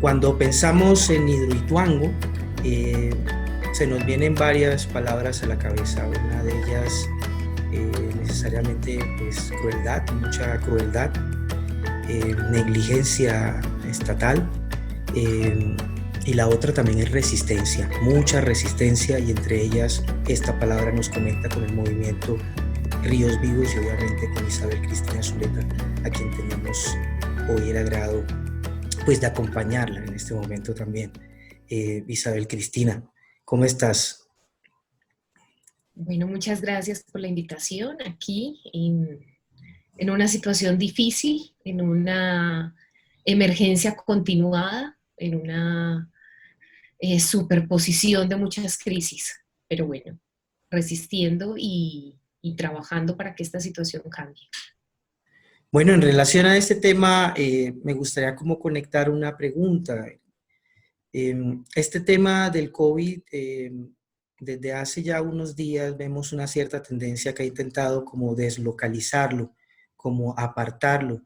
Cuando pensamos en Hidroituango, eh, se nos vienen varias palabras a la cabeza. Una de ellas, necesariamente, pues crueldad, mucha crueldad, negligencia estatal, eh, y la otra también es resistencia, mucha resistencia, y entre ellas esta palabra nos conecta con el movimiento Ríos Vivos y obviamente con Isabel Cristina Zuleta, a quien tenemos hoy el agrado pues de acompañarla en este momento también. Isabel Cristina, ¿cómo estás? Bueno, muchas gracias por la invitación aquí en una situación difícil, en una emergencia continuada, en una superposición de muchas crisis, pero bueno, resistiendo y trabajando para que esta situación cambie. Bueno, en relación a este tema, me gustaría como conectar una pregunta. Este tema del COVID, desde hace ya unos días vemos una cierta tendencia que ha intentado como deslocalizarlo, como apartarlo,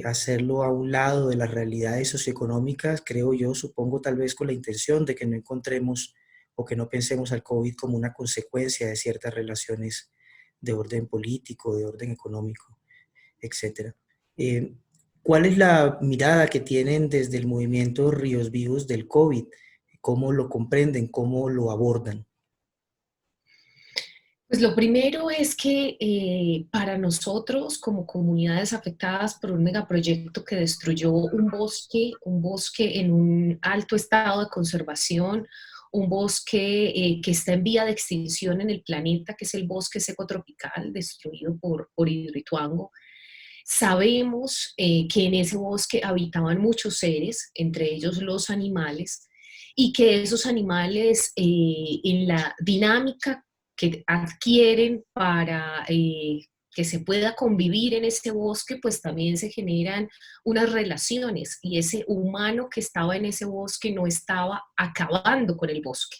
hacerlo a un lado de las realidades socioeconómicas, creo yo, supongo tal vez con la intención de que no encontremos o que no pensemos al COVID como una consecuencia de ciertas relaciones de orden político, de orden económico, etcétera. Eh, ¿Cuál es la mirada que tienen desde el movimiento Ríos Vivos del COVID? ¿Cómo lo comprenden? ¿Cómo lo abordan? Pues lo primero es que para nosotros, como comunidades afectadas por un megaproyecto que destruyó un bosque en un alto estado de conservación, un bosque que está en vía de extinción en el planeta, que es el bosque seco tropical destruido por Hidroituango, sabemos que en ese bosque habitaban muchos seres, entre ellos los animales, y que esos animales en la dinámica que adquieren para que se pueda convivir en ese bosque, pues también se generan unas relaciones y ese humano que estaba en ese bosque no estaba acabando con el bosque.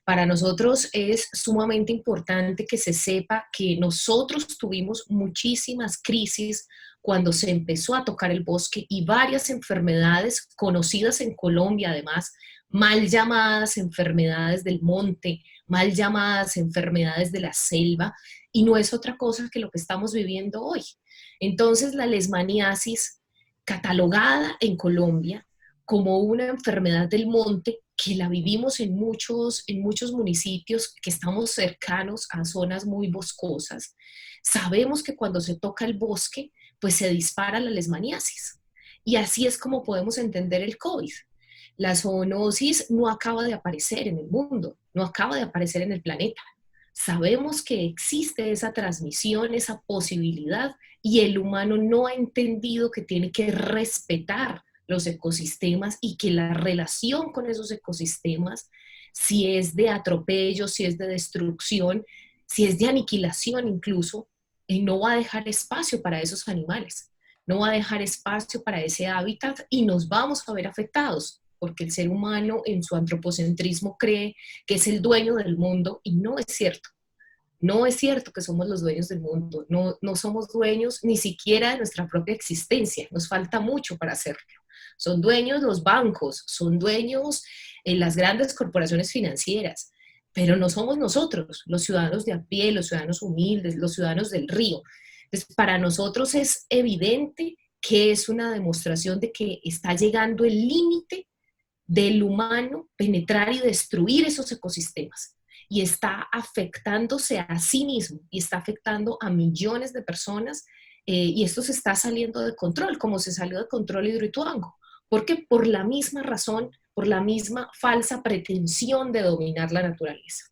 Para nosotros es sumamente importante que se sepa que nosotros tuvimos muchísimas crisis cuando se empezó a tocar el bosque y varias enfermedades conocidas en Colombia, además, mal llamadas enfermedades del monte, mal llamadas enfermedades de la selva, y no es otra cosa que lo que estamos viviendo hoy. Entonces, la leishmaniasis, catalogada en Colombia como una enfermedad del monte, que la vivimos en muchos municipios que estamos cercanos a zonas muy boscosas, sabemos que cuando se toca el bosque, pues se dispara la leishmaniasis. Y así es como podemos entender el COVID. La zoonosis no acaba de aparecer en el mundo, no acaba de aparecer en el planeta. Sabemos que existe esa transmisión, esa posibilidad, y el humano no ha entendido que tiene que respetar los ecosistemas y que la relación con esos ecosistemas, si es de atropello, si es de destrucción, si es de aniquilación incluso, no va a dejar espacio para esos animales, no va a dejar espacio para ese hábitat y nos vamos a ver afectados, porque el ser humano en su antropocentrismo cree que es el dueño del mundo y no es cierto. No es cierto que somos los dueños del mundo, no, no somos dueños ni siquiera de nuestra propia existencia, nos falta mucho para hacerlo. Son dueños los bancos, son dueños las grandes corporaciones financieras, pero no somos nosotros, los ciudadanos de a pie, los ciudadanos humildes, los ciudadanos del río. Entonces, para nosotros es evidente que es una demostración de que está llegando el límite del humano penetrar y destruir esos ecosistemas y está afectándose a sí mismo y está afectando a millones de personas, y esto se está saliendo de control, como se salió de control Hidroituango. Porque por la misma razón, por la misma falsa pretensión de dominar la naturaleza.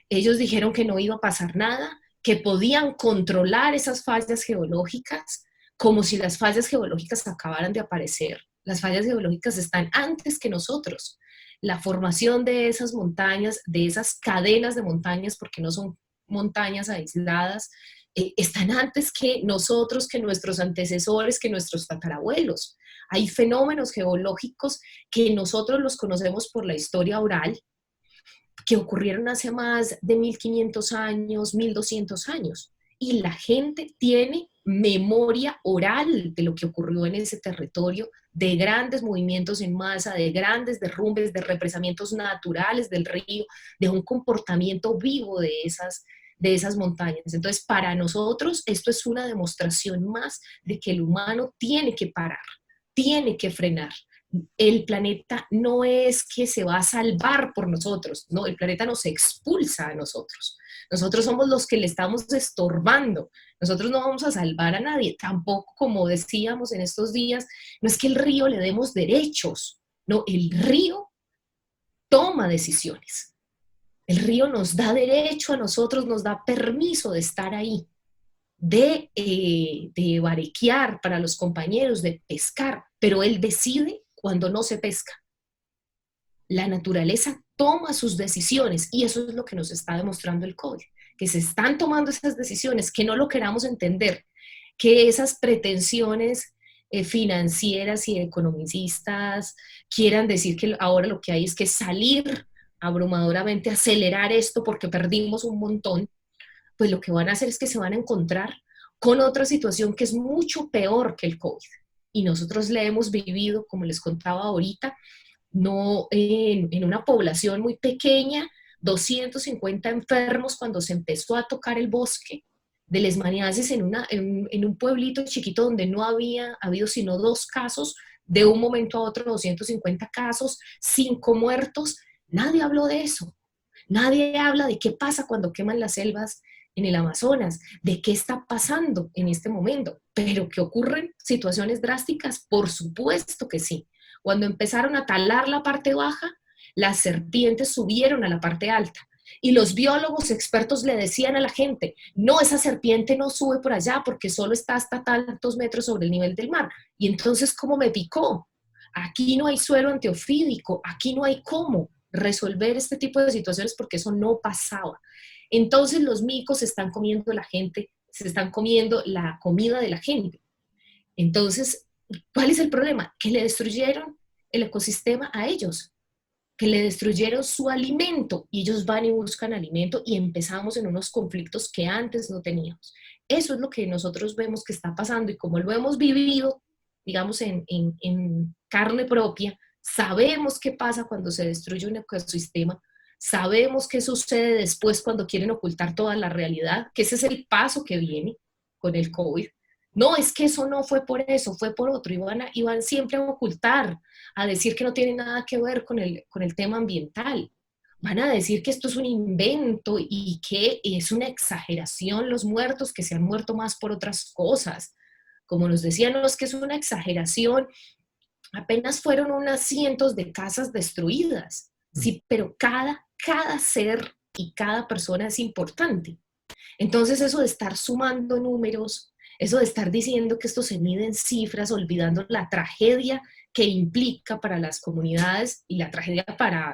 Ellos dijeron que no iba a pasar nada, que podían controlar esas fallas geológicas, como si las fallas geológicas acabaran de aparecer. Las fallas geológicas están antes que nosotros. La formación de esas montañas, de esas cadenas de montañas, porque no son montañas aisladas, están antes que nosotros, que nuestros antecesores, que nuestros tatarabuelos. Hay fenómenos geológicos que nosotros los conocemos por la historia oral, que ocurrieron hace más de 1500 años, 1200 años. Y la gente tiene memoria oral de lo que ocurrió en ese territorio, de grandes movimientos en masa, de grandes derrumbes, de represamientos naturales del río, de un comportamiento vivo de esas montañas. Entonces, para nosotros esto es una demostración más de que el humano tiene que parar, tiene que frenar. El planeta no es que se va a salvar por nosotros, no, el planeta nos expulsa a nosotros. Nosotros somos los que le estamos estorbando. Nosotros no vamos a salvar a nadie. Tampoco, como decíamos en estos días, no es que el río le demos derechos. No, el río toma decisiones. El río nos da derecho a nosotros, nos da permiso de estar ahí, de barequear para los compañeros, de pescar, pero él decide cuando no se pesca. La naturaleza toma sus decisiones y eso es lo que nos está demostrando el COVID, que se están tomando esas decisiones, que no lo queramos entender, que esas pretensiones financieras y economicistas quieran decir que ahora lo que hay es que salir abrumadoramente, acelerar esto porque perdimos un montón, pues lo que van a hacer es que se van a encontrar con otra situación que es mucho peor que el COVID. Y nosotros la hemos vivido, como les contaba ahorita, no en una población muy pequeña, 250 enfermos cuando se empezó a tocar el bosque de lesmaniasis en un pueblito chiquito donde no había habido sino 2 casos, de un momento a otro 250 casos, 5 muertos. Nadie habló de eso. Nadie habla de qué pasa cuando queman las selvas en el Amazonas, de qué está pasando en este momento, pero que ocurren situaciones drásticas, por supuesto que sí. Cuando empezaron a talar la parte baja, las serpientes subieron a la parte alta. Y los biólogos expertos le decían a la gente, no, esa serpiente no sube por allá porque solo está hasta tantos metros sobre el nivel del mar. Y entonces, ¿cómo me picó? Aquí no hay suelo antiofídico, aquí no hay cómo resolver este tipo de situaciones porque eso no pasaba. Entonces los micos se están comiendo la gente, se están comiendo la comida de la gente. Entonces, ¿cuál es el problema? Que le destruyeron el ecosistema a ellos, que le destruyeron su alimento y ellos van y buscan alimento y empezamos en unos conflictos que antes no teníamos. Eso es lo que nosotros vemos que está pasando y como lo hemos vivido, digamos, en carne propia, sabemos qué pasa cuando se destruye un ecosistema, sabemos qué sucede después cuando quieren ocultar toda la realidad, que ese es el paso que viene con el COVID. No, es que eso no fue por eso, fue por otro. Iban siempre a ocultar, a decir que no tiene nada que ver con el tema ambiental. Van a decir que esto es un invento y que es una exageración los muertos, que se han muerto más por otras cosas. Como nos decían, no es que es una exageración, apenas fueron unas cientos de casas destruidas. Sí, pero cada ser y cada persona es importante. Entonces eso de estar sumando números, eso de estar diciendo que esto se mide en cifras, olvidando la tragedia que implica para las comunidades y la tragedia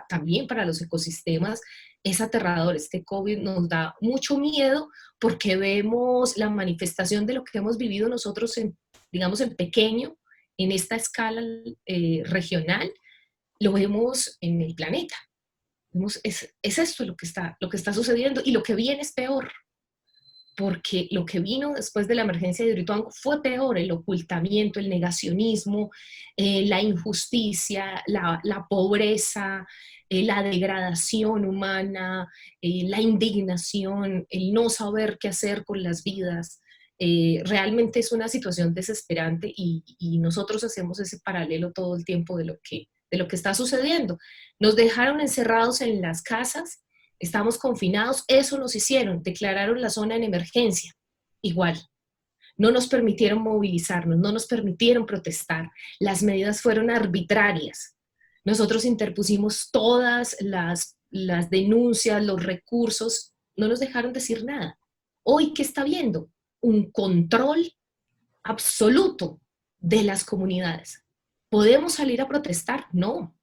también para los ecosistemas, es aterrador. Este COVID nos da mucho miedo porque vemos la manifestación de lo que hemos vivido nosotros digamos, en pequeño, en esta escala regional, lo vemos en el planeta. Es esto lo que está sucediendo y lo que viene es peor porque lo que vino después de la emergencia de Hidroituango fue peor, el ocultamiento, el negacionismo, la injusticia, la pobreza, la degradación humana, la indignación, el no saber qué hacer con las vidas. Realmente es una situación desesperante y nosotros hacemos ese paralelo todo el tiempo de lo que está sucediendo. Nos dejaron encerrados en las casas, estamos confinados, eso nos hicieron, declararon la zona en emergencia, igual. No nos permitieron movilizarnos, no nos permitieron protestar, las medidas fueron arbitrarias. Nosotros interpusimos todas las denuncias, los recursos, no nos dejaron decir nada. Hoy, ¿qué está viendo? Un control absoluto de las comunidades. ¿Podemos salir a protestar? No.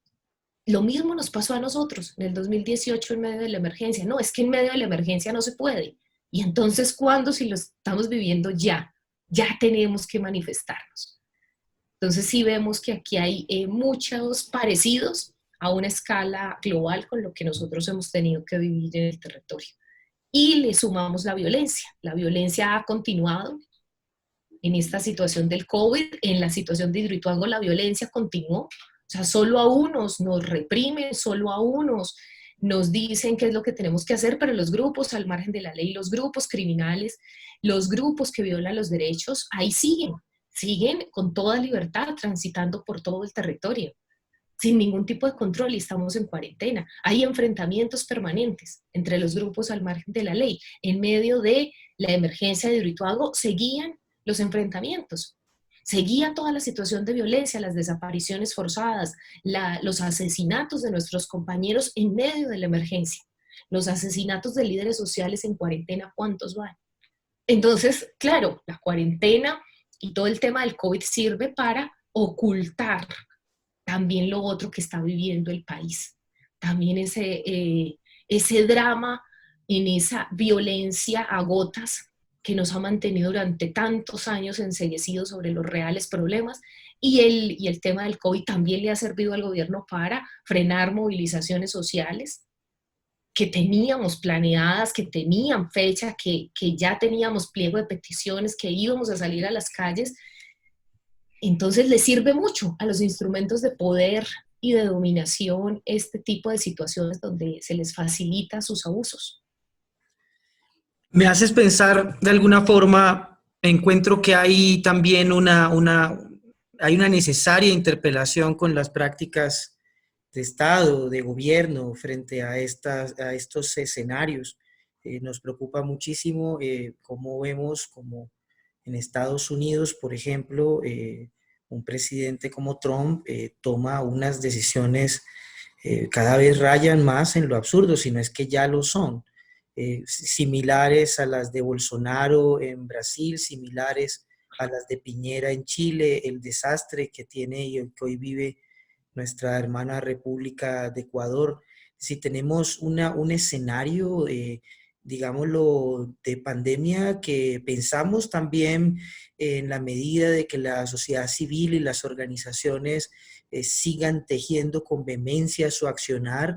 Lo mismo nos pasó a nosotros en el 2018 en medio de la emergencia. No, es que en medio de la emergencia no se puede. Y entonces, ¿cuándo? Si lo estamos viviendo ya, ya tenemos que manifestarnos. Entonces sí vemos que aquí hay muchos parecidos a una escala global con lo que nosotros hemos tenido que vivir en el territorio. Y le sumamos la violencia. La violencia ha continuado. en esta situación del COVID. En la situación de Hidroituango la violencia continuó, o sea, solo a unos nos reprimen, solo a unos nos dicen qué es lo que tenemos que hacer, pero los grupos al margen de la ley, los grupos criminales, los grupos que violan los derechos, ahí siguen con toda libertad transitando por todo el territorio, sin ningún tipo de control, y estamos en cuarentena. Hay enfrentamientos permanentes entre los grupos al margen de la ley. En medio de la emergencia de Hidroituango seguían los enfrentamientos, seguía toda la situación de violencia, las desapariciones forzadas, los asesinatos de nuestros compañeros en medio de la emergencia, los asesinatos de líderes sociales en cuarentena, ¿cuántos van? Entonces, claro, la cuarentena y todo el tema del COVID sirve para ocultar también lo otro que está viviendo el país, también ese drama, en esa violencia a gotas que nos ha mantenido durante tantos años enceguecidos sobre los reales problemas, y el tema del COVID también le ha servido al gobierno para frenar movilizaciones sociales que teníamos planeadas, que tenían fecha, que ya teníamos pliego de peticiones, que íbamos a salir a las calles. Entonces le sirve mucho a los instrumentos de poder y de dominación este tipo de situaciones donde se les facilita sus abusos. Me haces pensar de alguna forma, encuentro que hay también hay una necesaria interpelación con las prácticas de Estado, de gobierno, frente a estos escenarios. Nos preocupa muchísimo cómo vemos como en Estados Unidos, por ejemplo, un presidente como Trump toma unas decisiones cada vez rayan más en lo absurdo, si no es que ya lo son, similares a las de Bolsonaro en Brasil, similares a las de Piñera en Chile, el desastre que tiene y el que hoy vive nuestra hermana República de Ecuador. Si tenemos un escenario, digámoslo, de pandemia que pensamos también en la medida de que la sociedad civil y las organizaciones sigan tejiendo con vehemencia su accionar,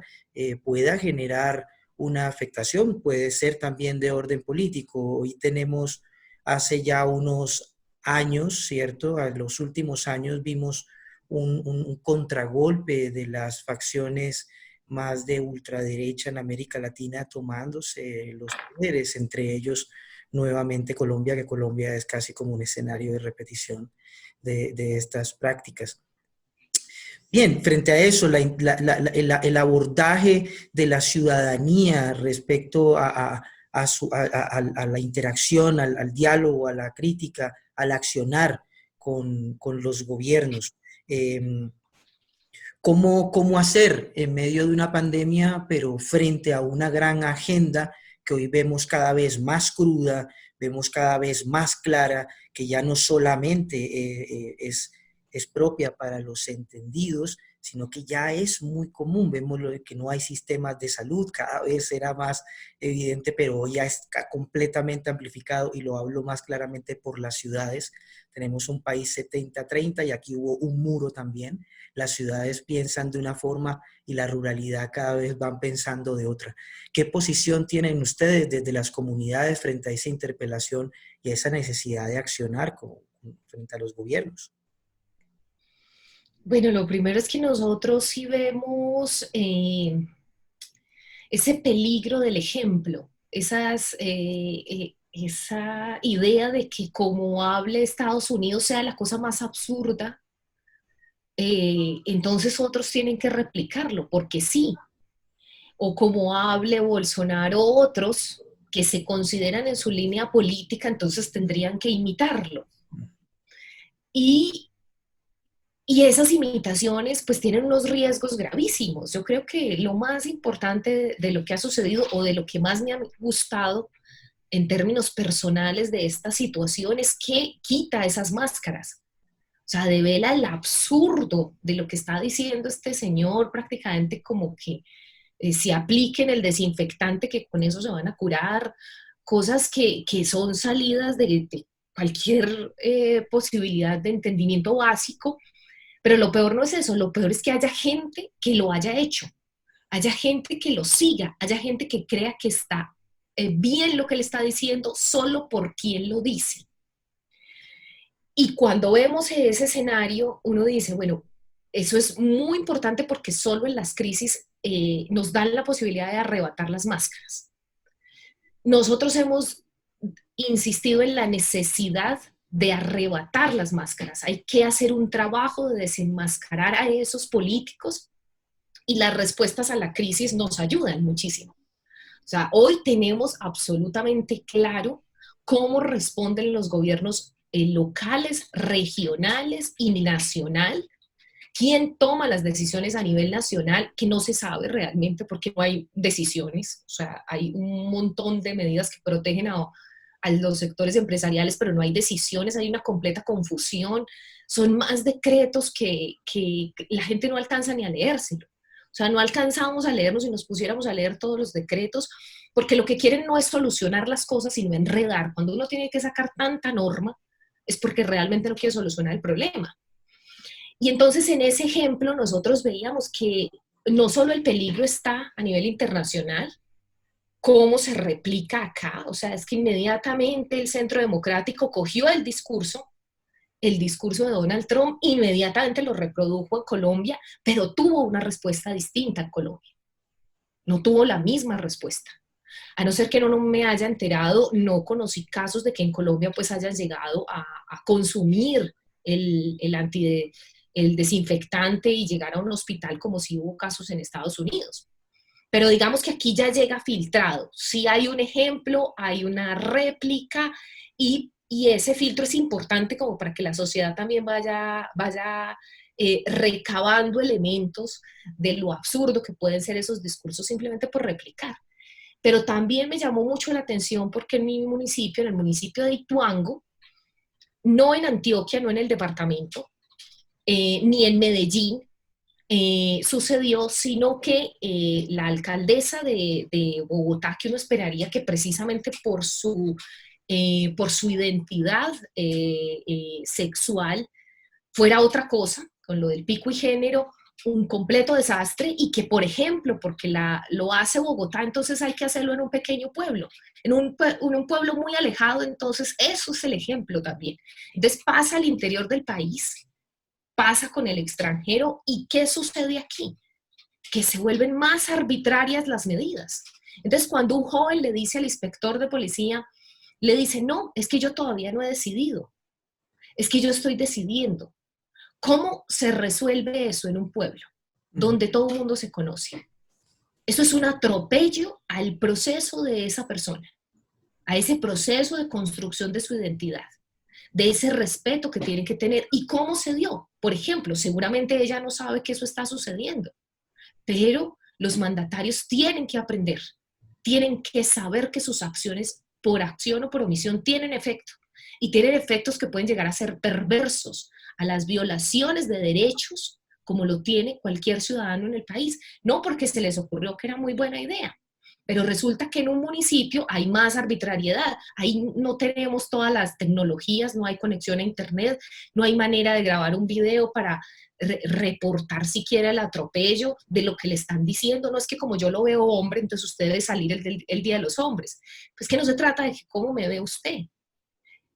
pueda generar una afectación, puede ser también de orden político. Hoy tenemos, hace ya unos años, ¿cierto? A los últimos años vimos un contragolpe de las facciones más de ultraderecha en América Latina tomándose los poderes, entre ellos nuevamente Colombia, que Colombia es casi como un escenario de repetición de estas prácticas. Bien, frente a eso, el abordaje de la ciudadanía respecto a la interacción, al diálogo, a la crítica, al accionar con los gobiernos. Eh, ¿Cómo hacer en medio de una pandemia, pero frente a una gran agenda que hoy vemos cada vez más cruda, vemos cada vez más clara, que ya no solamente es propia para los entendidos, sino que ya es muy común? Vemos que no hay sistemas de salud, cada vez será más evidente, pero hoy ya está completamente amplificado, y lo hablo más claramente por las ciudades. Tenemos un país 70-30 y aquí hubo un muro también. Las ciudades piensan de una forma y la ruralidad cada vez van pensando de otra. ¿Qué posición tienen ustedes desde las comunidades frente a esa interpelación y a esa necesidad de accionar frente a los gobiernos? Bueno, lo primero es que nosotros sí vemos ese peligro del ejemplo, esa idea de que como hable Estados Unidos sea la cosa más absurda, entonces otros tienen que replicarlo, porque sí. O como hable Bolsonaro, otros que se consideran en su línea política, entonces tendrían que imitarlo. Y, y esas imitaciones pues tienen unos riesgos gravísimos. Yo creo que lo más importante de lo que ha sucedido, o de lo que más me ha gustado en términos personales de esta situación, es que quita esas máscaras. O sea, devela el absurdo de lo que está diciendo este señor, prácticamente como que se apliquen el desinfectante, que con eso se van a curar, cosas que son salidas de cualquier posibilidad de entendimiento básico. Pero lo peor no es eso, lo peor es que haya gente que lo haya hecho, haya gente que lo siga, haya gente que crea que está bien lo que le está diciendo solo por quien lo dice. Y cuando vemos ese escenario, uno dice, bueno, eso es muy importante porque solo en las crisis nos dan la posibilidad de arrebatar las máscaras. Nosotros hemos insistido en la necesidad de arrebatar las máscaras. Hay que hacer un trabajo de desenmascarar a esos políticos y las respuestas a la crisis nos ayudan muchísimo. O sea, hoy tenemos absolutamente claro cómo responden los gobiernos locales, regionales y nacional, quién toma las decisiones a nivel nacional, que no se sabe realmente porque no hay decisiones, o sea, hay un montón de medidas que protegen a los sectores empresariales, pero no hay decisiones, hay una completa confusión, son más decretos que la gente no alcanza ni a leérselo. O sea, no alcanzamos a leernos y nos pusiéramos a leer todos los decretos, porque lo que quieren no es solucionar las cosas, sino enredar. Cuando uno tiene que sacar tanta norma, es porque realmente no quiere solucionar el problema. Y entonces en ese ejemplo nosotros veíamos que no solo el peligro está a nivel internacional, cómo se replica acá, o sea, es que inmediatamente el Centro Democrático cogió el discurso de Donald Trump, inmediatamente lo reprodujo en Colombia, pero tuvo una respuesta distinta en Colombia, no tuvo la misma respuesta. A no ser que no me haya enterado, no conocí casos de que en Colombia pues hayan llegado a consumir el, anti, el desinfectante y llegar a un hospital como si hubo casos en Estados Unidos. Pero digamos que aquí ya llega filtrado. Si hay un ejemplo, hay una réplica y ese filtro es importante como para que la sociedad también vaya recabando elementos de lo absurdo que pueden ser esos discursos simplemente por replicar. Pero también me llamó mucho la atención porque en mi municipio, en el municipio de Ituango, no en Antioquia, no en el departamento, ni en Medellín, sucedió, sino que la alcaldesa de Bogotá, que uno esperaría que precisamente por su identidad sexual fuera otra cosa, con lo del pico y género, un completo desastre y que, por ejemplo, porque lo hace Bogotá, entonces hay que hacerlo en un pequeño pueblo, en un pueblo muy alejado, entonces eso es el ejemplo también. Entonces pasa al interior del país, pasa con el extranjero y ¿qué sucede aquí? Que se vuelven más arbitrarias las medidas. Entonces cuando un joven le dice al inspector de policía, le dice, no, es que yo todavía no he decidido, es que yo estoy decidiendo. ¿Cómo se resuelve eso en un pueblo donde todo el mundo se conoce? Eso es un atropello al proceso de esa persona, a ese proceso de construcción de su identidad, de ese respeto que tienen que tener. ¿Y cómo se dio? Por ejemplo, seguramente ella no sabe que eso está sucediendo, pero los mandatarios tienen que aprender, tienen que saber que sus acciones, por acción o por omisión, tienen efecto, y tienen efectos que pueden llegar a ser perversos, a las violaciones de derechos, como lo tiene cualquier ciudadano en el país, no porque se les ocurrió que era muy buena idea, pero resulta que en un municipio hay más arbitrariedad, ahí no tenemos todas las tecnologías, no hay conexión a internet, no hay manera de grabar un video para reportar siquiera el atropello de lo que le están diciendo. No es que como yo lo veo hombre, entonces usted debe salir el Día de los Hombres. Pues que no se trata de cómo me ve usted.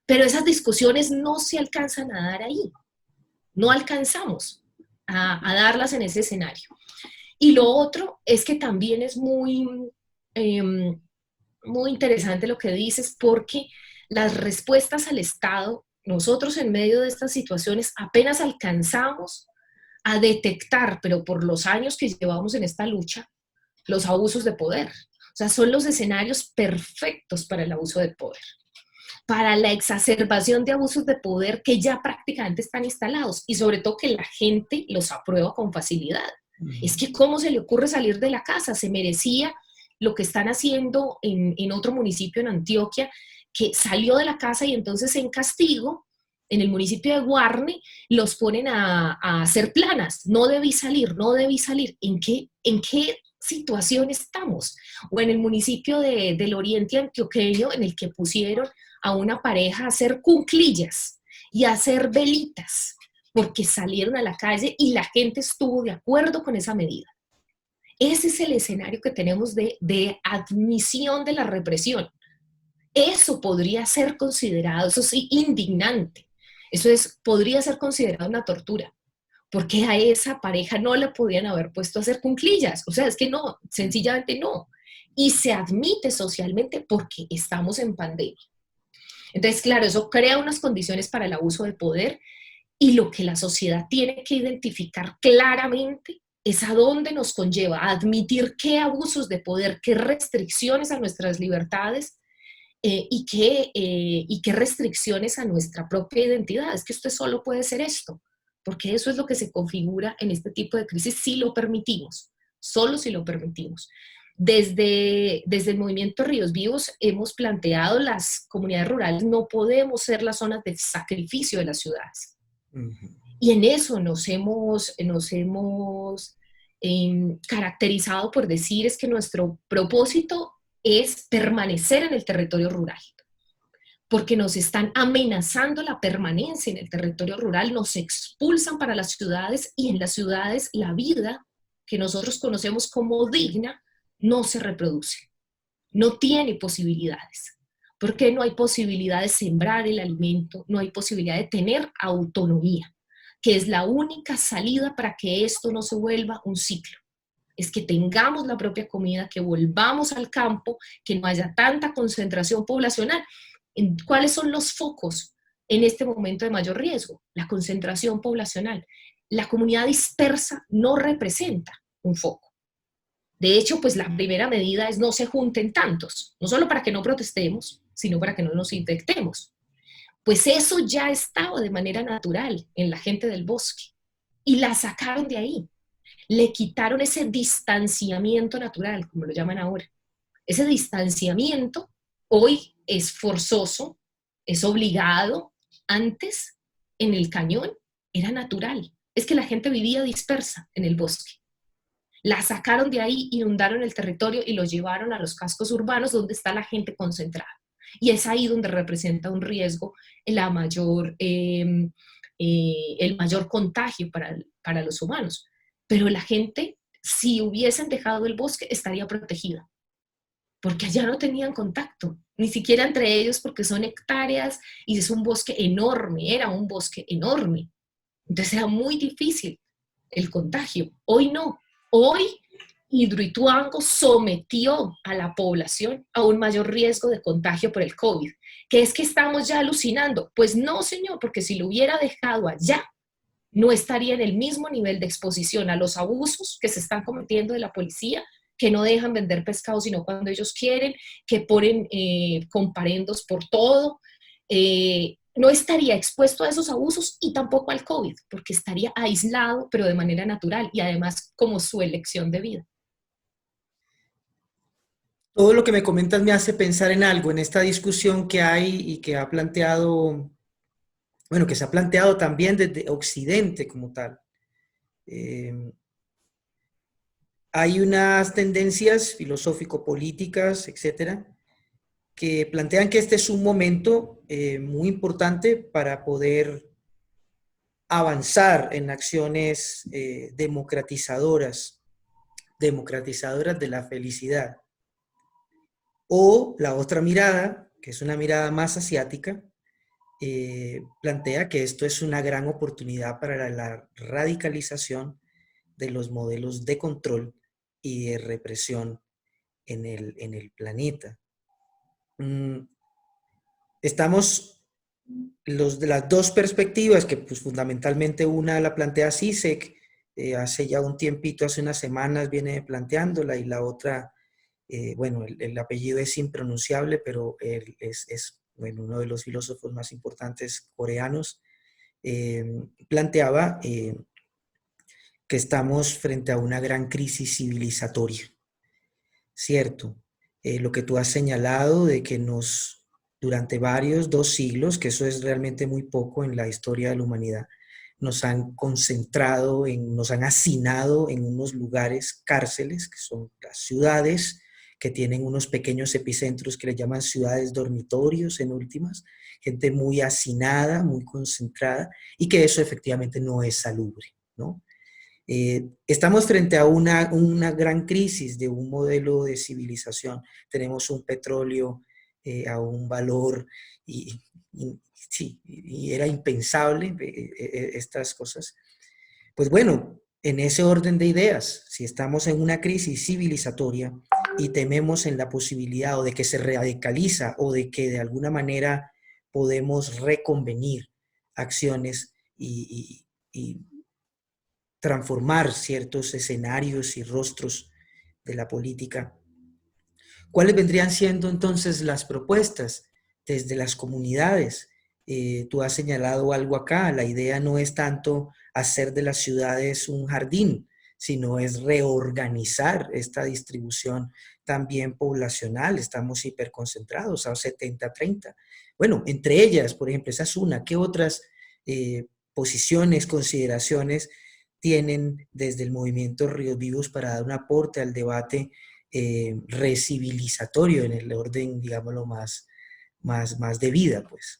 Pero esas discusiones no se alcanzan a dar ahí. No alcanzamos a darlas en ese escenario. Y lo otro es que también es muy interesante lo que dices, porque las respuestas al Estado, nosotros en medio de estas situaciones apenas alcanzamos a detectar, pero por los años que llevamos en esta lucha, los abusos de poder. O sea, son los escenarios perfectos para el abuso de poder, para la exacerbación de abusos de poder que ya prácticamente están instalados y sobre todo que la gente los aprueba con facilidad. Es que cómo se le ocurre salir de la casa, se merecía lo que están haciendo en otro municipio en Antioquia, que salió de la casa y entonces en castigo, en el municipio de Guarne, los ponen a hacer planas, no debí salir, no debí salir. En qué situación estamos? O en el municipio del Oriente Antioqueño, en el que pusieron a una pareja a hacer cunclillas y a hacer velitas, porque salieron a la calle y la gente estuvo de acuerdo con esa medida. Ese es el escenario que tenemos de admisión de la represión. Eso podría ser considerado, eso sí, indignante. Eso podría ser considerado una tortura, porque a esa pareja no le podían haber puesto a hacer cuclillas. O sea, es que no, sencillamente no. Y se admite socialmente porque estamos en pandemia. Entonces, claro, eso crea unas condiciones para el abuso de poder y lo que la sociedad tiene que identificar claramente es a dónde nos conlleva a admitir qué abusos de poder, qué restricciones a nuestras libertades y qué restricciones a nuestra propia identidad. Es que usted solo puede ser esto, porque eso es lo que se configura en este tipo de crisis si lo permitimos, solo si lo permitimos. Desde el movimiento Ríos Vivos hemos planteado las comunidades rurales no podemos ser las zonas de sacrificio de las ciudades. Y en eso nos hemos caracterizado por decir es que nuestro propósito es permanecer en el territorio rural, porque nos están amenazando la permanencia en el territorio rural, nos expulsan para las ciudades y en las ciudades la vida que nosotros conocemos como digna no se reproduce, no tiene posibilidades. Porque no hay posibilidad de sembrar el alimento, no hay posibilidad de tener autonomía, que es la única salida para que esto no se vuelva un ciclo. Es que tengamos la propia comida, que volvamos al campo, que no haya tanta concentración poblacional. ¿Cuáles son los focos en este momento de mayor riesgo? La concentración poblacional. La comunidad dispersa no representa un foco. De hecho, pues la primera medida es no se junten tantos, no solo para que no protestemos, sino para que no nos infectemos. Pues eso ya estaba de manera natural en la gente del bosque y la sacaron de ahí. Le quitaron ese distanciamiento natural, como lo llaman ahora. Ese distanciamiento hoy es forzoso, es obligado. Antes, en el cañón, era natural. Es que la gente vivía dispersa en el bosque. La sacaron de ahí, inundaron el territorio y lo llevaron a los cascos urbanos donde está la gente concentrada. Y es ahí donde representa un riesgo, el mayor contagio para los humanos. Pero la gente, si hubiesen dejado el bosque, estaría protegida, porque allá no tenían contacto, ni siquiera entre ellos, porque son hectáreas y es un bosque enorme, era un bosque enorme. Entonces era muy difícil el contagio. Hoy no. Hoy Hidroituango sometió a la población a un mayor riesgo de contagio por el COVID. ¿Que es que estamos ya alucinando? Pues no, señor, porque si lo hubiera dejado allá, no estaría en el mismo nivel de exposición a los abusos que se están cometiendo de la policía, que no dejan vender pescado sino cuando ellos quieren, que ponen comparendos por todo. No estaría expuesto a esos abusos y tampoco al COVID, porque estaría aislado, pero de manera natural y además como su elección de vida. Todo lo que me comentas me hace pensar en algo, en esta discusión que hay y que ha planteado, bueno, que se ha planteado también desde Occidente como tal. Hay unas tendencias filosófico-políticas, etcétera, que plantean que este es un momento muy importante para poder avanzar en acciones democratizadoras de la felicidad. O la otra mirada, que es una mirada más asiática, plantea que esto es una gran oportunidad para la radicalización de los modelos de control y de represión en el planeta. Estamos de las dos perspectivas, que pues fundamentalmente una la plantea CISEC, hace ya un tiempito, hace unas semanas viene planteándola, y la otra, bueno, el apellido es impronunciable, pero él es bueno, uno de los filósofos más importantes coreanos, planteaba que estamos frente a una gran crisis civilizatoria, ¿cierto? Lo que tú has señalado de que durante 2 siglos, que eso es realmente muy poco en la historia de la humanidad, nos han concentrado, nos han hacinado en unos lugares, cárceles, que son las ciudades, que tienen unos pequeños epicentros que le llaman ciudades dormitorios en últimas, gente muy hacinada, muy concentrada, y que eso efectivamente no es salubre, ¿no? Estamos frente a una gran crisis de un modelo de civilización. Tenemos un petróleo a un valor sí, y era impensable estas cosas. Pues bueno, en ese orden de ideas, si estamos en una crisis civilizatoria y tememos en la posibilidad o de que se radicaliza o de que de alguna manera podemos reconvenir acciones y transformar ciertos escenarios y rostros de la política, ¿cuáles vendrían siendo entonces las propuestas desde las comunidades? Tú has señalado algo acá, la idea no es tanto hacer de las ciudades un jardín, sino es reorganizar esta distribución también poblacional. Estamos hiperconcentrados a 70-30. Bueno, entre ellas, por ejemplo, esa es una. ¿Qué otras posiciones, consideraciones tienen desde el movimiento Ríos Vivos para dar un aporte al debate recivilizatorio en el orden, digámoslo, más de vida, pues?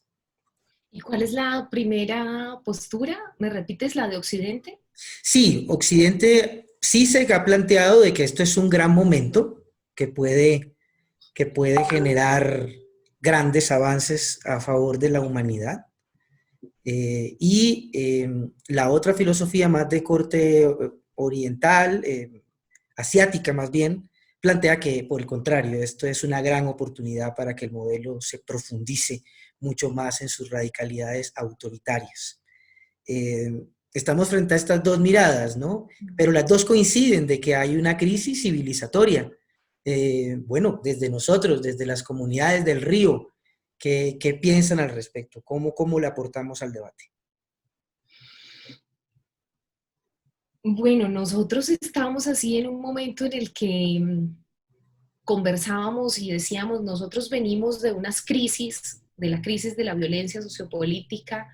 ¿Y cuál es la primera postura? ¿Me repites la de Occidente? Sí, Occidente sí se ha planteado de que esto es un gran momento que puede generar grandes avances a favor de la humanidad. La otra filosofía más de corte oriental, asiática más bien, plantea que, por el contrario, esto es una gran oportunidad para que el modelo se profundice mucho más en sus radicalidades autoritarias. Estamos frente a estas dos miradas, ¿no? Pero las dos coinciden de que hay una crisis civilizatoria. Bueno, desde nosotros, desde las comunidades del río, ¿qué piensan al respecto? ¿Cómo le aportamos al debate? Bueno, nosotros estábamos así en un momento en el que conversábamos y decíamos, nosotros venimos de unas crisis, de la crisis de la violencia sociopolítica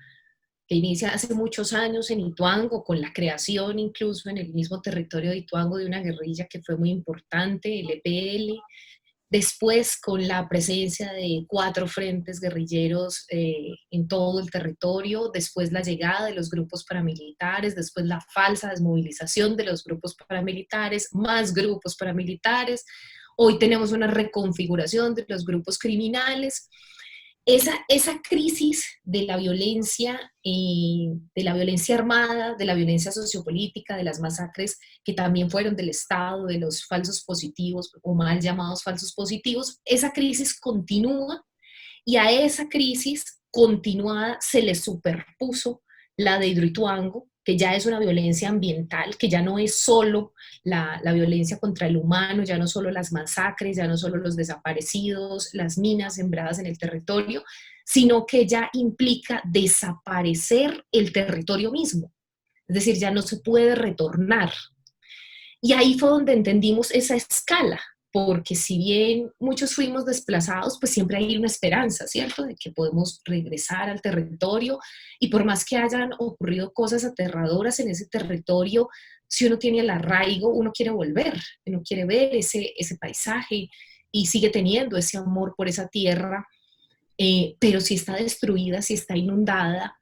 que inicia hace muchos años en Ituango, con la creación incluso en el mismo territorio de Ituango de una guerrilla que fue muy importante, el EPL, después con la presencia de 4 frentes guerrilleros en todo el territorio, después la llegada de los grupos paramilitares, después la falsa desmovilización de los grupos paramilitares, más grupos paramilitares. Hoy tenemos una reconfiguración de los grupos criminales. Esa crisis de la violencia armada, de la violencia sociopolítica, de las masacres que también fueron del Estado, de los falsos positivos o mal llamados falsos positivos, esa crisis continúa y a esa crisis continuada se le superpuso la de Hidroituango, que ya es una violencia ambiental, que ya no es solo la violencia contra el humano, ya no solo las masacres, ya no solo los desaparecidos, las minas sembradas en el territorio, sino que ya implica desaparecer el territorio mismo. Es decir, ya no se puede retornar. Y ahí fue donde entendimos esa escala, porque si bien muchos fuimos desplazados, pues siempre hay una esperanza, ¿cierto? De que podemos regresar al territorio y por más que hayan ocurrido cosas aterradoras en ese territorio, si uno tiene el arraigo, uno quiere volver, uno quiere ver ese paisaje y sigue teniendo ese amor por esa tierra, pero si está destruida, si está inundada,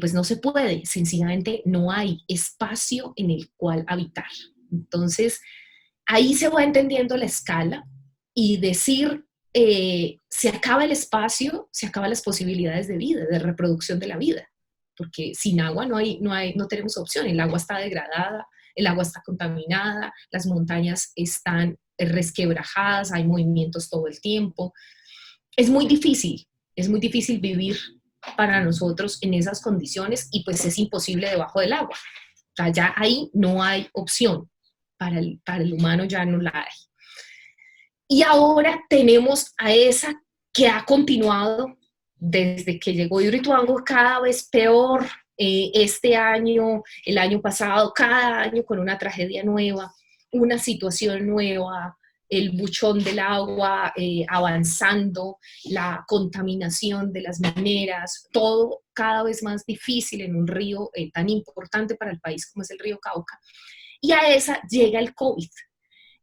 pues no se puede, sencillamente no hay espacio en el cual habitar. Entonces, ahí se va entendiendo la escala y decir, se acaba el espacio, se acaban las posibilidades de vida, de reproducción de la vida, porque sin agua no tenemos opción, el agua está degradada, el agua está contaminada, las montañas están resquebrajadas, hay movimientos todo el tiempo. Es muy difícil vivir para nosotros en esas condiciones y pues es imposible debajo del agua. O sea, ya ahí no hay opción, para el humano ya no la hay. Y ahora tenemos a esa que ha continuado desde que llegó Hidroituango cada vez peor, este año, el año pasado, cada año con una tragedia nueva, una situación nueva, el buchón del agua avanzando, la contaminación de las mineras, todo cada vez más difícil en un río tan importante para el país como es el río Cauca. Y a esa llega el COVID.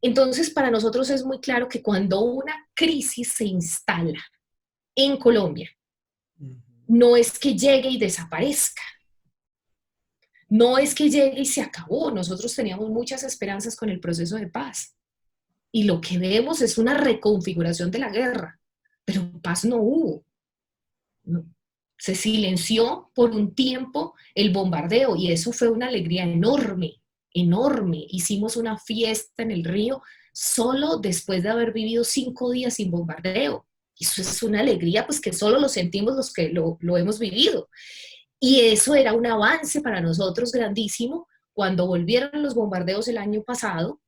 Entonces, para nosotros es muy claro que cuando una crisis se instala en Colombia, no es que llegue y desaparezca, no es que llegue y se acabó. Nosotros teníamos muchas esperanzas con el proceso de paz y lo que vemos es una reconfiguración de la guerra. pero paz no hubo. No. Se silenció por un tiempo el bombardeo y eso fue una alegría enorme, enorme. Hicimos una fiesta en el río solo después de haber vivido 5 días sin bombardeo. Y eso es una alegría pues que solo lo sentimos los que lo hemos vivido. Y eso era un avance para nosotros grandísimo cuando volvieron los bombardeos el año pasado,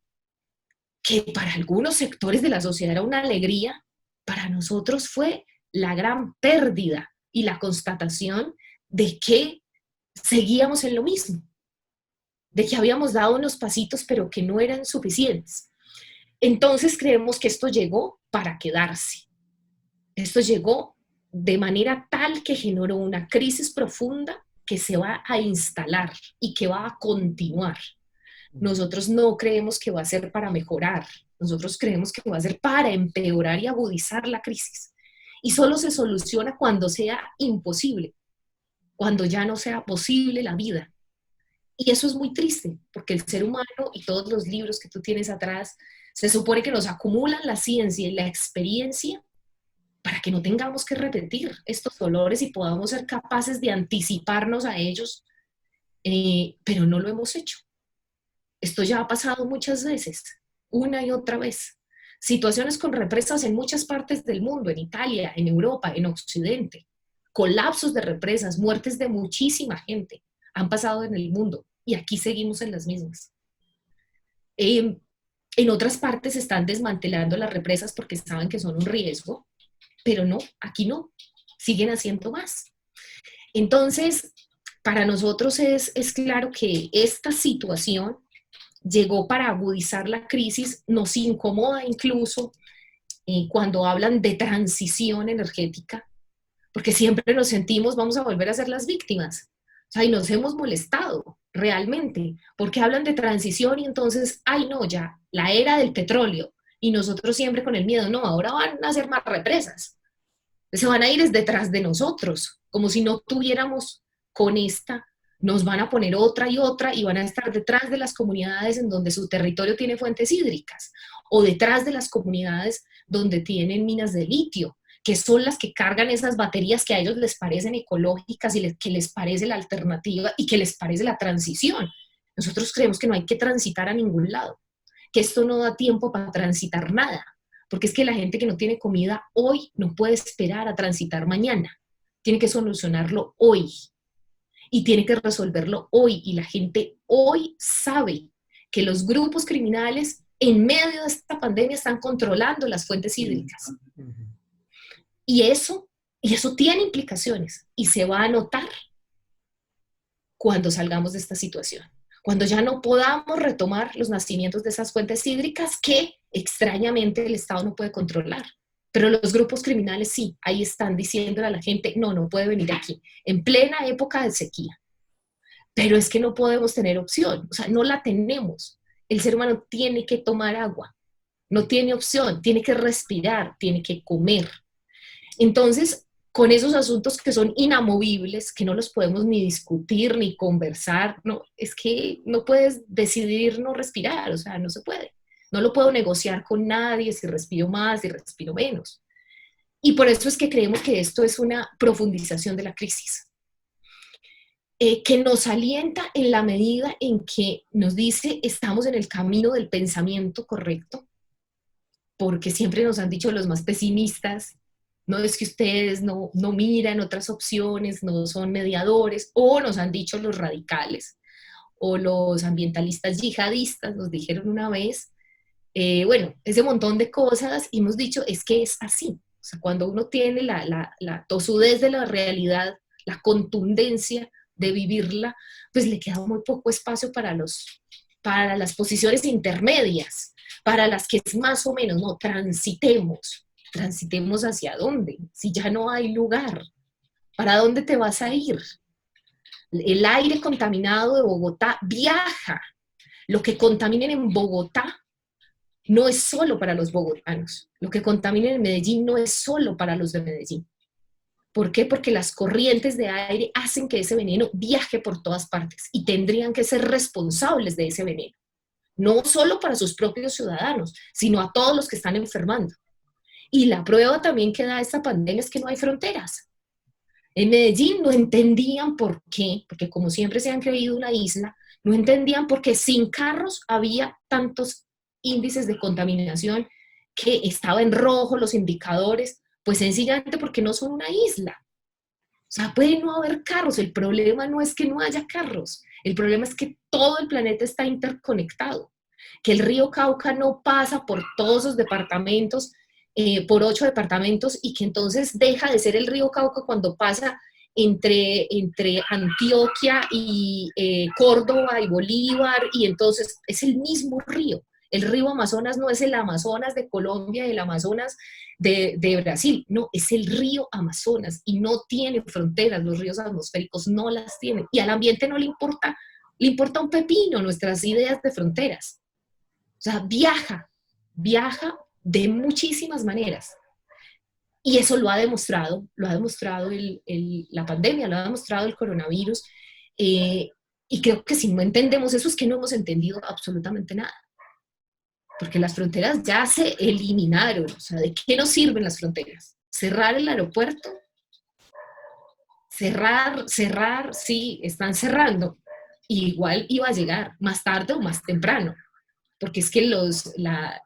que para algunos sectores de la sociedad era una alegría, para nosotros fue la gran pérdida y la constatación de que seguíamos en lo mismo, de que habíamos dado unos pasitos pero que no eran suficientes. Entonces creemos que esto llegó para quedarse. Esto llegó de manera tal que generó una crisis profunda que se va a instalar y que va a continuar. Nosotros no creemos que va a ser para mejorar, nosotros creemos que va a ser para empeorar y agudizar la crisis. Y solo se soluciona cuando sea imposible, cuando ya no sea posible la vida. Y eso es muy triste, porque el ser humano y todos los libros que tú tienes atrás, se supone que nos acumulan la ciencia y la experiencia para que no tengamos que repetir estos dolores y podamos ser capaces de anticiparnos a ellos, pero no lo hemos hecho. Esto ya ha pasado muchas veces, una y otra vez. Situaciones con represas en muchas partes del mundo, en Italia, en Europa, en Occidente. Colapsos de represas, muertes de muchísima gente han pasado en el mundo y aquí seguimos en las mismas. En otras partes están desmantelando las represas porque saben que son un riesgo, pero no, aquí no, siguen haciendo más. Entonces, para nosotros es claro que esta situación llegó para agudizar la crisis, nos incomoda incluso cuando hablan de transición energética, porque siempre nos sentimos, vamos a volver a ser las víctimas. O sea, y nos hemos molestado realmente, porque hablan de transición y entonces, ay no, ya, la era del petróleo, y nosotros siempre con el miedo, no, ahora van a hacer más represas, se van a ir detrás de nosotros, como si no tuviéramos con esta, nos van a poner otra y van a estar detrás de las comunidades en donde su territorio tiene fuentes hídricas o detrás de las comunidades donde tienen minas de litio, que son las que cargan esas baterías que a ellos les parecen ecológicas y que les parece la alternativa y que les parece la transición. Nosotros creemos que no hay que transitar a ningún lado, que esto no da tiempo para transitar nada, porque es que la gente que no tiene comida hoy no puede esperar a transitar mañana, tiene que solucionarlo hoy y tiene que resolverlo hoy, y la gente hoy sabe que los grupos criminales en medio de esta pandemia están controlando las fuentes hídricas. Y eso tiene implicaciones y se va a notar cuando salgamos de esta situación, cuando ya no podamos retomar los nacimientos de esas fuentes hídricas que extrañamente el Estado no puede controlar. Pero los grupos criminales sí, ahí están diciéndole a la gente, no, no puede venir aquí, en plena época de sequía. Pero es que no podemos tener opción, o sea, no la tenemos. El ser humano tiene que tomar agua, no tiene opción, tiene que respirar, tiene que comer. Entonces, con esos asuntos que son inamovibles, que no los podemos ni discutir ni conversar, no, es que no puedes decidir no respirar, o sea, no se puede. No lo puedo negociar con nadie si respiro más, si respiro menos. Y por eso es que creemos que esto es una profundización de la crisis, que nos alienta en la medida en que nos dice estamos en el camino del pensamiento correcto, porque siempre nos han dicho los más pesimistas, no es que ustedes no miran otras opciones, no son mediadores, o nos han dicho los radicales, o los ambientalistas yihadistas, nos dijeron una vez, bueno, ese montón de cosas, y hemos dicho, es que es así. O sea, cuando uno tiene la tosudez de la realidad, la contundencia de vivirla, pues le queda muy poco espacio para las posiciones intermedias, para las que es más o menos, no, transitemos hacia dónde, si ya no hay lugar, ¿para dónde te vas a ir? El aire contaminado de Bogotá viaja, lo que contaminen en Bogotá no es solo para los bogotanos, lo que contaminen en Medellín no es solo para los de Medellín. ¿Por qué? Porque las corrientes de aire hacen que ese veneno viaje por todas partes y tendrían que ser responsables de ese veneno, no solo para sus propios ciudadanos, sino a todos los que están enfermando. Y la prueba también que da esta pandemia es que no hay fronteras. En Medellín no entendían por qué, porque como siempre se han creído una isla, no entendían por qué sin carros había tantos índices de contaminación, que estaba en rojo los indicadores, pues sencillamente porque no son una isla. O sea, puede no haber carros, el problema no es que no haya carros, el problema es que todo el planeta está interconectado, que el río Cauca no pasa por todos esos departamentos, por 8 departamentos, y que entonces deja de ser el río Cauca cuando pasa entre Antioquia y Córdoba y Bolívar, y entonces es el mismo río. El río Amazonas no es el Amazonas de Colombia, el Amazonas de Brasil, no, es el río Amazonas y no tiene fronteras, los ríos atmosféricos no las tienen, y al ambiente no le importa un pepino nuestras ideas de fronteras. O sea, viaja de muchísimas maneras. Y eso lo ha demostrado la pandemia, lo ha demostrado el coronavirus. eh, y creo que si no entendemos eso es que no hemos entendido absolutamente nada. Porque las fronteras ya se eliminaron. O sea, ¿de qué nos sirven las fronteras? ¿Cerrar el aeropuerto? Cerrar, sí, están cerrando. Y igual iba a llegar, más tarde o más temprano. Porque es que la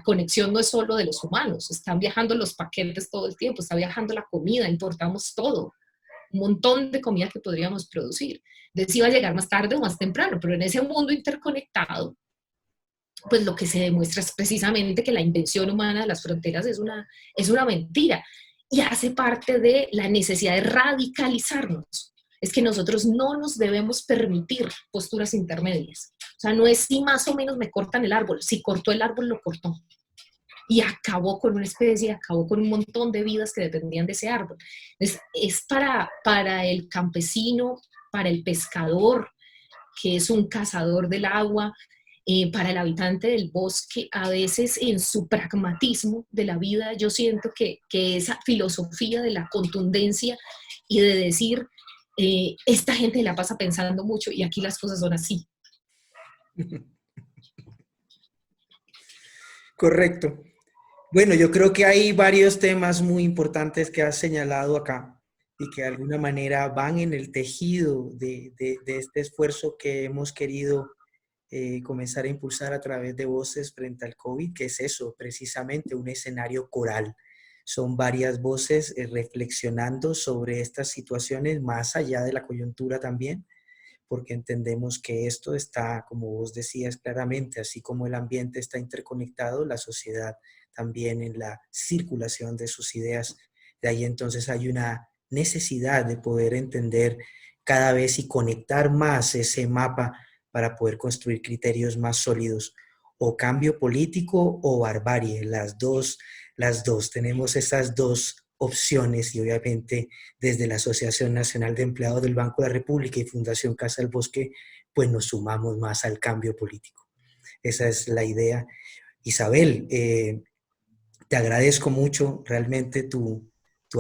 conexión no es solo de los humanos, están viajando los paquetes todo el tiempo, está viajando la comida, importamos todo, un montón de comida que podríamos producir. Entonces iba a llegar más tarde o más temprano, pero en ese mundo interconectado, pues lo que se demuestra es precisamente que la invención humana de las fronteras es una mentira y hace parte de la necesidad de radicalizarnos. Es que nosotros no nos debemos permitir posturas intermedias. O sea, no es si más o menos me cortan el árbol, si cortó el árbol, lo cortó. Y acabó con una especie, acabó con un montón de vidas que dependían de ese árbol. Es para el campesino, para el pescador, que es un cazador del agua, para el habitante del bosque, a veces en su pragmatismo de la vida, yo siento que esa filosofía de la contundencia y de decir, esta gente la pasa pensando mucho y aquí las cosas son así. Correcto. Bueno, yo creo que hay varios temas muy importantes que has señalado acá y que de alguna manera van en el tejido de este esfuerzo que hemos querido comenzar a impulsar a través de Voces frente al COVID, que es eso, precisamente un escenario coral. Son varias voces reflexionando sobre estas situaciones más allá de la coyuntura también, porque entendemos que esto está, como vos decías claramente, así como el ambiente está interconectado, la sociedad también en la circulación de sus ideas. De ahí entonces hay una necesidad de poder entender cada vez y conectar más ese mapa para poder construir criterios más sólidos, o cambio político o barbarie, las dos. Tenemos esas dos opciones y obviamente desde la Asociación Nacional de Empleados del Banco de la República y Fundación Casa del Bosque, pues nos sumamos más al cambio político. Esa es la idea. Isabel, te agradezco mucho realmente tu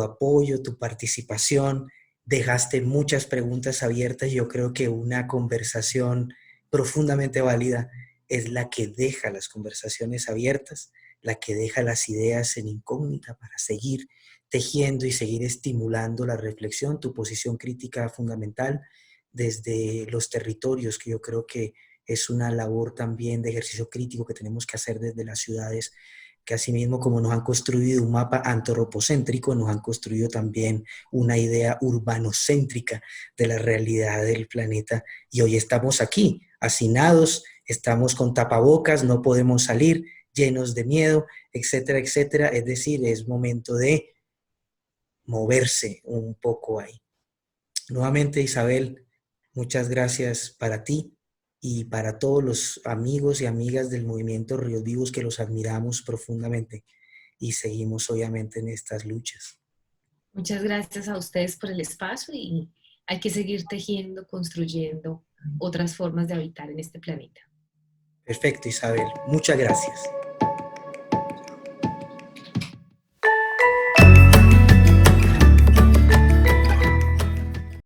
apoyo, tu participación. Dejaste muchas preguntas abiertas. Yo creo que una conversación profundamente válida es la que deja las conversaciones abiertas, la que deja las ideas en incógnita para seguir tejiendo y seguir estimulando la reflexión, tu posición crítica fundamental desde los territorios, que yo creo que es una labor también de ejercicio crítico que tenemos que hacer desde las ciudades, que asimismo como nos han construido un mapa antropocéntrico, nos han construido también una idea urbanocéntrica de la realidad del planeta. Y hoy estamos aquí, hacinados, estamos con tapabocas, no podemos salir, llenos de miedo, etcétera, etcétera. Es decir, es momento de moverse un poco ahí. Nuevamente, Isabel, muchas gracias para ti y para todos los amigos y amigas del movimiento Ríos Vivos, que los admiramos profundamente y seguimos obviamente en estas luchas. Muchas gracias a ustedes por el espacio y hay que seguir tejiendo, construyendo otras formas de habitar en este planeta. Perfecto, Isabel. Muchas gracias.